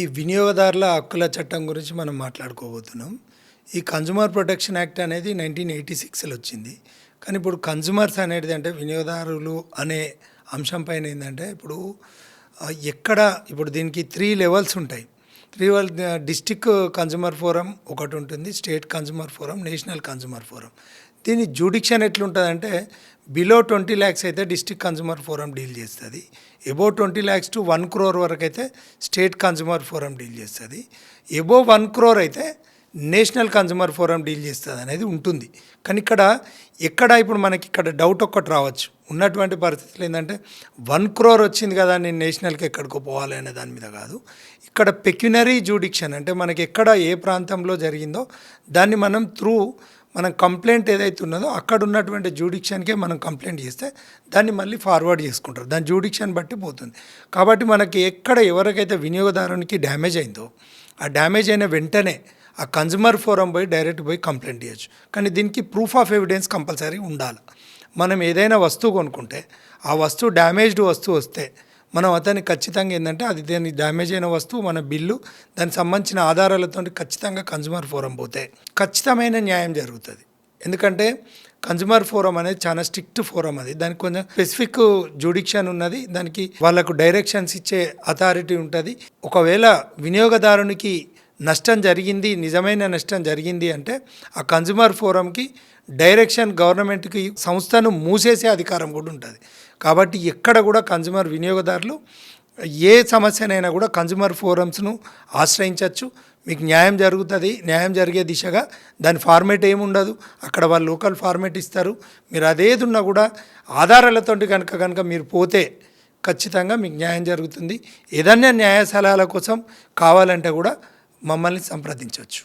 ఈ వినియోగదారుల హక్కుల చట్టం గురించి మనం మాట్లాడుకోబోతున్నాం. ఈ కన్జ్యూమర్ ప్రొటెక్షన్ యాక్ట్ అనేది 1986లో వచ్చింది. కానీ ఇప్పుడు కన్జ్యూమర్స్ అనేది అంటే వినియోగదారులు అనే అంశం పైన ఏంటంటే ఇప్పుడు దీనికి 3 లెవెల్స్ ఉంటాయి. 3 లెవెల్ డిస్ట్రిక్ట్ కన్జ్యూమర్ ఫోరం ఒకటి ఉంటుంది, state consumer forum, national consumer forum. దీని జ్యూడిక్షన్ ఎట్లుంటుందంటే బిలో 20 lakhs అయితే డిస్ట్రిక్ట్ కన్జ్యూమర్ ఫోరం డీల్ చేస్తుంది. ఎబో 20 lakhs to 1 crore వరకు అయితే స్టేట్ కన్జ్యూమర్ ఫోరం డీల్ చేస్తుంది. ఎబో 1 crore అయితే నేషనల్ కన్జ్యూమర్ ఫోరం డీల్ చేస్తుంది అనేది ఉంటుంది. కానీ ఇప్పుడు మనకి డౌట్ ఒక్కటి రావచ్చు. ఉన్నటువంటి పరిస్థితులు ఏంటంటే 1 crore వచ్చింది కదా, నేను నేషనల్కి ఎక్కడికో పోవాలి అనే దాని మీద కాదు. ఇక్కడ పెక్యునరీ జ్యూడిక్షన్ అంటే మనకి ఏ ప్రాంతంలో జరిగిందో దాన్ని మనం కంప్లైంట్ ఏదైతే ఉన్నదో అక్కడ ఉన్నటువంటి జ్యూడిక్షన్కే మనం కంప్లైంట్ చేస్తే దాన్ని మళ్ళీ ఫార్వర్డ్ చేసుకుంటారు. దాని జ్యూడిక్షన్ బట్టి పోతుంది. కాబట్టి మనకి ఎవరికైతే వినియోగదారునికి డ్యామేజ్ అయిందో ఆ డ్యామేజ్ అయిన వెంటనే ఆ కన్జ్యూమర్ ఫోరం డైరెక్ట్ పోయి కంప్లైంట్ చేయొచ్చు. కానీ దీనికి ప్రూఫ్ ఆఫ్ ఎవిడెన్స్ కంపల్సరీ ఉండాలి. మనం ఏదైనా వస్తువు కొనుక్కుంటే ఆ వస్తువు డ్యామేజ్డ్ వస్తువు వస్తే మనం అతనికి ఖచ్చితంగా ఏంటంటే దాని డ్యామేజ్ అయిన వస్తువు మన బిల్లు దానికి సంబంధించిన ఆధారాలతో ఖచ్చితంగా కన్జ్యూమర్ ఫోరం పోతే ఖచ్చితమైన న్యాయం జరుగుతుంది. ఎందుకంటే కన్జ్యూమర్ ఫోరం అనేది చాలా స్ట్రిక్ట్ ఫోరం. దానికి కొంచెం స్పెసిఫిక్ జ్యూడిక్షన్ ఉన్నది. దానికి వాళ్ళకు డైరెక్షన్స్ ఇచ్చే అథారిటీ ఉంటుంది. ఒకవేళ వినియోగదారునికి నష్టం జరిగింది, నిజమైన నష్టం జరిగింది అంటే ఆ కన్జ్యూమర్ ఫోరంకి డైరెక్షన్ గవర్నమెంట్కి సంస్థను మూసేసే అధికారం కూడా ఉంటుంది. కాబట్టి కన్జ్యూమర్ వినియోగదారులు ఏ సమస్యనైనా కూడా కన్జ్యూమర్ ఫోరమ్స్ను ఆశ్రయించవచ్చు. మీకు న్యాయం జరుగుతుంది. న్యాయం జరిగే దిశగా దాని ఫార్మేట్ ఏముండదు. అక్కడ వాళ్ళు లోకల్ ఫార్మేట్ ఇస్తారు. మీరు అదేది ఉన్నా కూడా ఆధారాలతో కనుక మీరు పోతే ఖచ్చితంగా మీకు న్యాయం జరుగుతుంది. ఏదైనా న్యాయ సలహాల కోసం కావాలంటే కూడా మమ్మల్ని సంప్రదించవచ్చు.